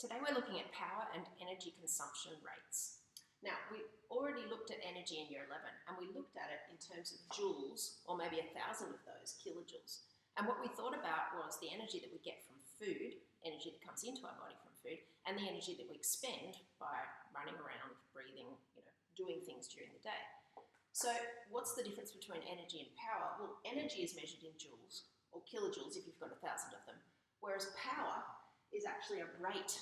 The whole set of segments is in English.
Today we're looking at power and energy consumption rates. Now, we already looked at energy in year 11 and we looked at it in terms of joules, or maybe 1,000 of those kilojoules. And what we thought about was the energy that we get from food, energy that comes into our body from food, and the energy that we expend by running around, breathing, doing things during the day. So what's the difference between energy and power? Well, energy is measured in joules, or kilojoules if you've got 1,000 of them, whereas power is actually a rate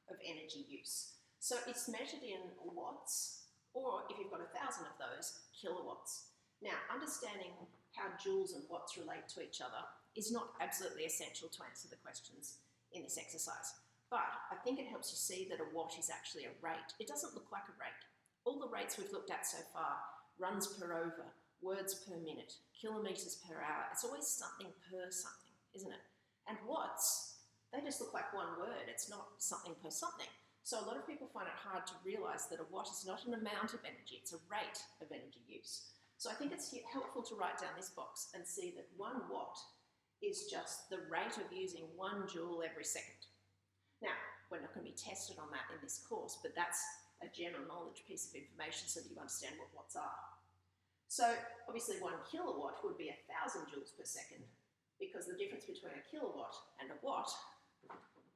of energy use. So it's measured in watts, or if you've got 1,000 of those, kilowatts. Now, understanding how joules and watts relate to each other is not absolutely essential to answer the questions in this exercise, but I think it helps you see that a watt is actually a rate. It doesn't look like a rate. All the rates we've looked at so far, runs per over, words per minute, kilometres per hour, it's always something per something, isn't it? And watts, they just look like one word. It's not something per something. So a lot of people find it hard to realise that a watt is not an amount of energy, it's a rate of energy use. So I think it's helpful to write down this box and see that 1 watt is just the rate of using 1 joule every second. Now, we're not going to be tested on that in this course, but that's a general knowledge piece of information so that you understand what watts are. So obviously 1 kilowatt would be 1,000 joules per second, because the difference between a kilowatt and a watt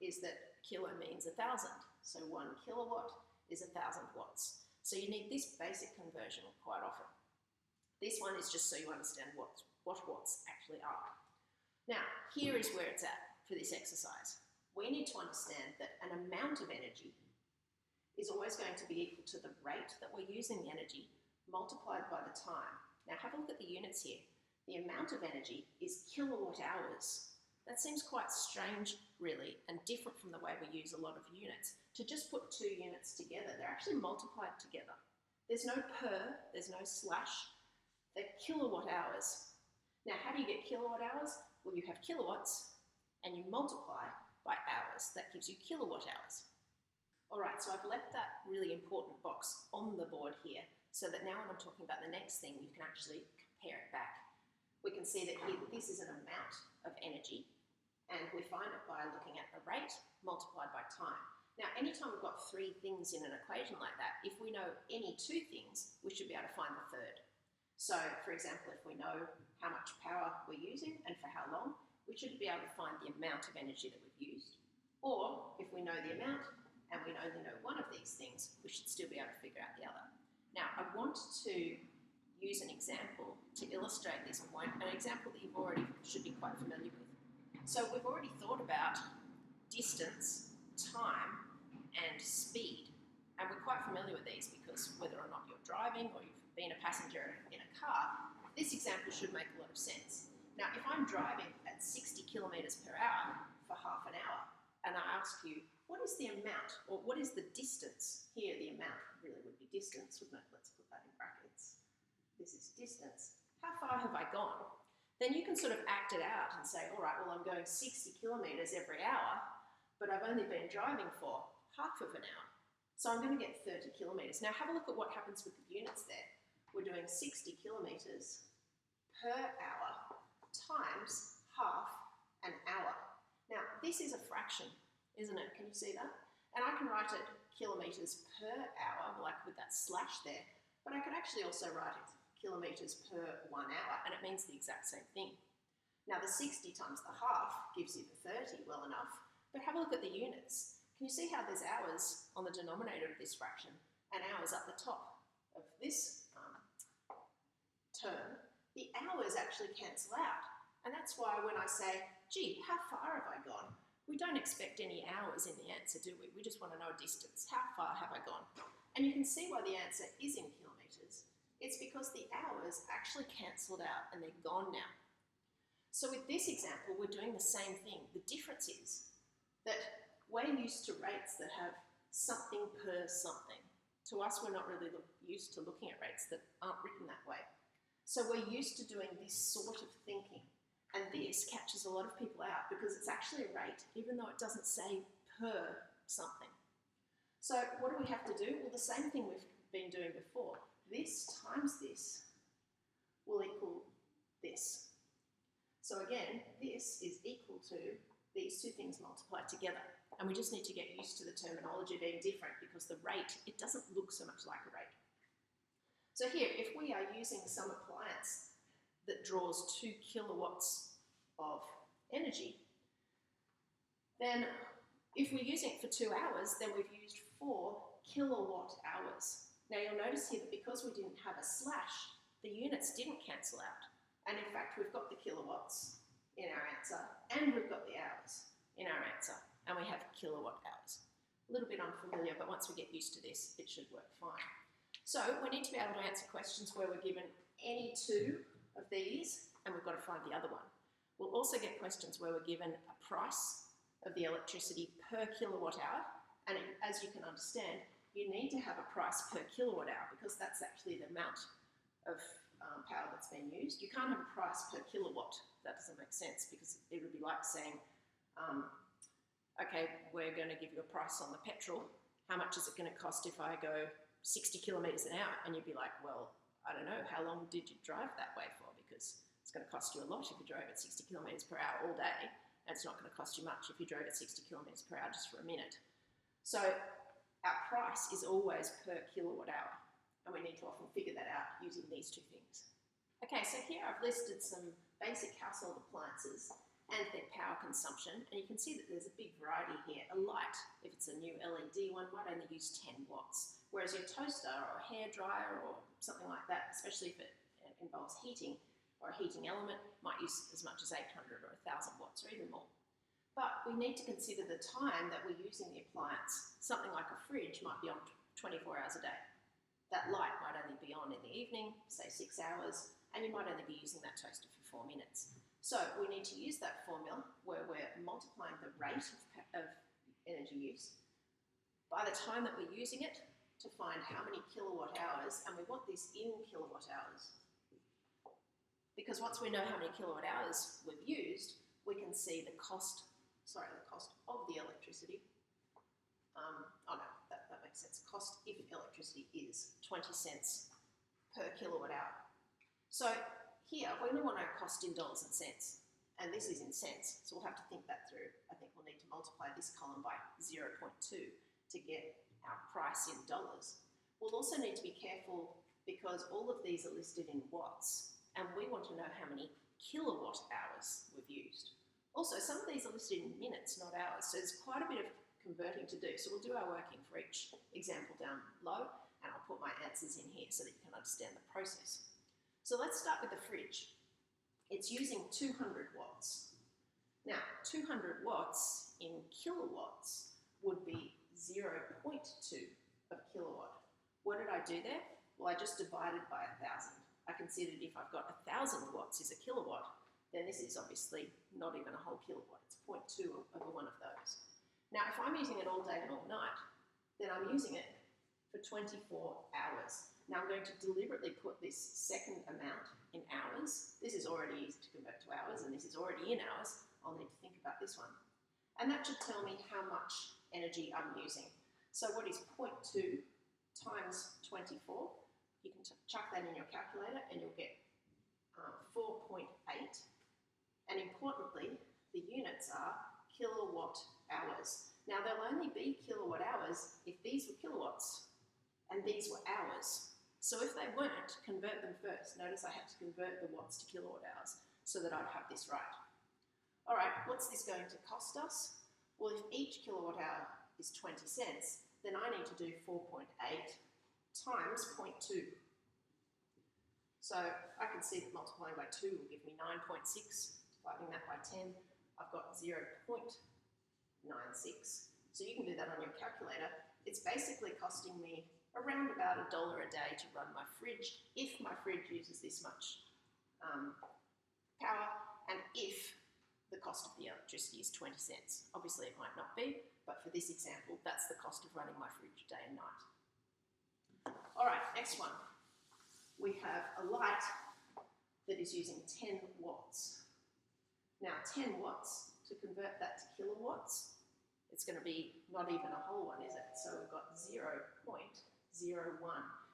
is that kilo means 1,000. So 1 kilowatt is 1,000 watts. So you need this basic conversion quite often. This one is just so you understand what watts actually are. Now, here is where it's at for this exercise. We need to understand that an amount of energy is always going to be equal to the rate that we're using the energy multiplied by the time. Now have a look at the units here. The amount of energy is kilowatt hours. That seems quite strange, really, and different from the way we use a lot of units. To just put 2 units together, they're actually multiplied together. There's no per, there's no slash, they're kilowatt hours. Now, how do you get kilowatt hours? Well, you have kilowatts and you multiply by hours. That gives you kilowatt hours. All right, so I've left that really important box on the board here so that now when I'm talking about the next thing, you can actually compare it back. We can see that here, this is an amount of energy, and we find it by looking at a rate multiplied by time. Now, anytime we've got 3 things in an equation like that, if we know any 2 things, we should be able to find the third. So, for example, if we know how much power we're using and for how long, we should be able to find the amount of energy that we've used. Or, if we know the amount and we only know one of these things, we should still be able to figure out the other. Now, I want to use an example to illustrate this point, an example that you already should be quite familiar with. So we've already thought about distance, time, and speed. And we're quite familiar with these because whether or not you're driving or you've been a passenger in a car, this example should make a lot of sense. Now, if I'm driving at 60 kilometres per hour for half an hour, and I ask you, what is the amount, or what is the distance? Here, the amount really would be distance, wouldn't it? Let's put that in brackets. This is distance. How far have I gone? Then you can sort of act it out and say, all right, well, I'm going 60 kilometres every hour, but I've only been driving for half of an hour. So I'm going to get 30 kilometres. Now have a look at what happens with the units there. We're doing 60 kilometres per hour times half an hour. Now this is a fraction, isn't it? Can you see that? And I can write it kilometres per hour, like with that slash there, but I could actually also write it kilometres per 1 hour, and it means the exact same thing. Now the 60 times the half gives you the 30, well enough, but have a look at the units. Can you see how there's hours on the denominator of this fraction and hours at the top of this term? The hours actually cancel out, and that's why when I say, gee, how far have I gone? We don't expect any hours in the answer, do we? We just want to know a distance. How far have I gone? And you can see why the answer is in kilometres. It's because the hours actually cancelled out and they're gone now. So with this example, we're doing the same thing. The difference is that we're used to rates that have something per something. To us, we're not really used to looking at rates that aren't written that way. So we're used to doing this sort of thinking. And this catches a lot of people out because it's actually a rate, even though it doesn't say per something. So what do we have to do? Well, the same thing we've been doing before. This times this will equal this. So again, this is equal to these 2 things multiplied together. And we just need to get used to the terminology being different because the rate, it doesn't look so much like a rate. So here, if we are using some appliance that draws 2 kilowatts of energy, then if we're using it for 2 hours, then we've used 4 kilowatt hours. Now you'll notice here that because we didn't have a slash, the units didn't cancel out. And in fact, we've got the kilowatts in our answer, and we've got the hours in our answer, and we have kilowatt hours. A little bit unfamiliar, but once we get used to this, it should work fine. So we need to be able to answer questions where we're given any 2 of these, and we've got to find the other one. We'll also get questions where we're given a price of the electricity per kilowatt hour, and as you can understand, you need to have a price per kilowatt hour because that's actually the amount of power that's been used. You can't have a price per kilowatt. That doesn't make sense because it would be like saying, okay, we're going to give you a price on the petrol. How much is it going to cost if I go 60 kilometres an hour? And you'd be like, well, I don't know, how long did you drive that way for? Because it's going to cost you a lot if you drove at 60 kilometres per hour all day, and it's not going to cost you much if you drove at 60 kilometres per hour just for a minute. So our price is always per kilowatt hour, and we need to often figure that out using these 2 things. Okay, so here I've listed some basic household appliances and their power consumption, and you can see that there's a big variety here. A light, if it's a new LED one, might only use 10 watts, whereas your toaster or a hairdryer or something like that, especially if it involves heating or a heating element, might use as much as 800 or 1,000 watts or even more. But we need to consider the time that we're using the appliance. Something like a fridge might be on 24 hours a day. That light might only be on in the evening, say 6 hours, and you might only be using that toaster for 4 minutes. So we need to use that formula where we're multiplying the rate of energy use by the time that we're using it to find how many kilowatt hours, and we want this in kilowatt hours. Because once we know how many kilowatt hours we've used, we can see the cost of the electricity. Oh no, that makes sense. Cost if electricity is 20 cents per kilowatt hour. So here, we only want our cost in dollars and cents, and this is in cents, so we'll have to think that through. I think we'll need to multiply this column by 0.2 to get our price in dollars. We'll also need to be careful because all of these are listed in watts, and we want to know how many kilowatt hours we've used. Also, some of these are listed in minutes, not hours, so there's quite a bit of converting to do. So we'll do our working for each example down below, and I'll put my answers in here so that you can understand the process. So let's start with the fridge. It's using 200 watts. Now, 200 watts in kilowatts would be 0.2 of kilowatt. What did I do there? Well, I just divided by 1,000. I considered if I've got 1,000 watts is a kilowatt, then this is obviously not even a whole kilowatt. It's 0.2 of one of those. Now, if I'm using it all day and all night, then I'm using it for 24 hours. Now I'm going to deliberately put this second amount in hours. This is already easy to convert to hours, and this is already in hours. I'll need to think about this one. And that should tell me how much energy I'm using. So what is 0.2 times 24? You can chuck that in your calculator and you'll get 4.8. And importantly, the units are kilowatt hours. Now there'll only be kilowatt hours if these were kilowatts and these were hours. So if they weren't, convert them first. Notice I had to convert the watts to kilowatt hours so that I'd have this right. All right, what's this going to cost us? Well, if each kilowatt hour is 20 cents, then I need to do 4.8 times 0.2. So I can see that multiplying by 2 will give me 9.6. Dividing that by 10, I've got 0.96. So you can do that on your calculator. It's basically costing me around about $1 a day to run my fridge if my fridge uses this much power and if the cost of the electricity is 20 cents. Obviously it might not be, but for this example, that's the cost of running my fridge day and night. All right, next one. We have a light that is using 10 watts. Now 10 watts, to convert that to kilowatts, it's going to be not even a whole one, is it? So we've got 0.01.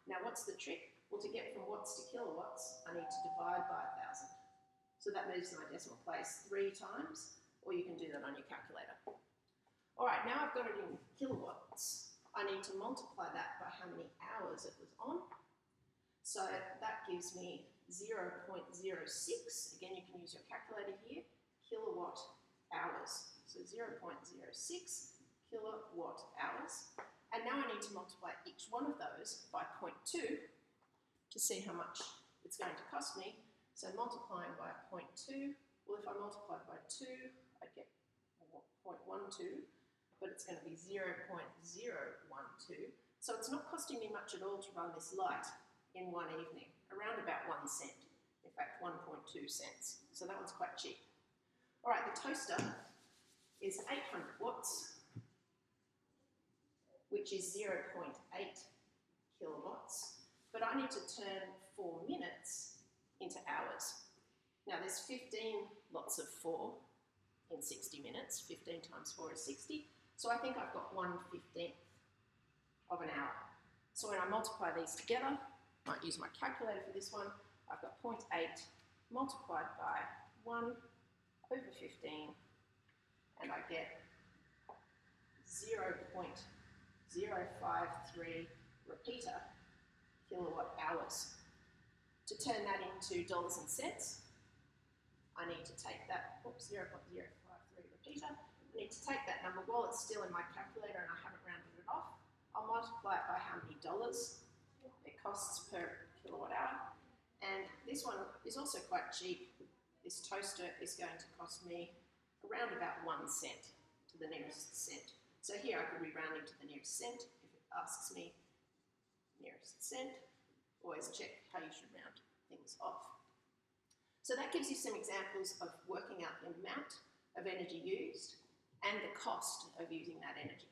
Now what's the trick? Well, to get from watts to kilowatts, I need to divide by 1,000. So that moves my decimal place 3 times, or you can do that on your calculator. All right, now I've got it in kilowatts. I need to multiply that by how many hours it was on. So that gives me 0.06. Again, you can use your calculator here. Kilowatt hours. So 0.06 kilowatt hours. And now I need to multiply each one of those by 0.2 to see how much it's going to cost me. So multiplying by 0.2, well, if I multiply by 2, I'd get 0.12, but it's going to be 0.012. So it's not costing me much at all to run this light in one evening, around about 1 cent. In fact, 1.2 cents. So that one's quite cheap. All right, the toaster is 800 watts, which is 0.8 kilowatts. But I need to turn 4 minutes into hours. Now there's 15 lots of 4 in 60 minutes. 15 times 4 is 60. So I think I've got 1/15 of an hour. So when I multiply these together, I might use my calculator for this one, I've got 0.8 multiplied by 1/15, and I get 0.053 repeater kilowatt hours. To turn that into dollars and cents, I need to take that, 0.053 repeater, I need to take that number while it's still in my calculator and I haven't rounded it off. I'll multiply it by how many dollars it costs per kilowatt hour. And this one is also quite cheap. This toaster is going to cost me around about 1 cent to the nearest cent. So here I could be rounding to the nearest cent. If it asks me nearest cent, always check how you should round things off. So that gives you some examples of working out the amount of energy used and the cost of using that energy.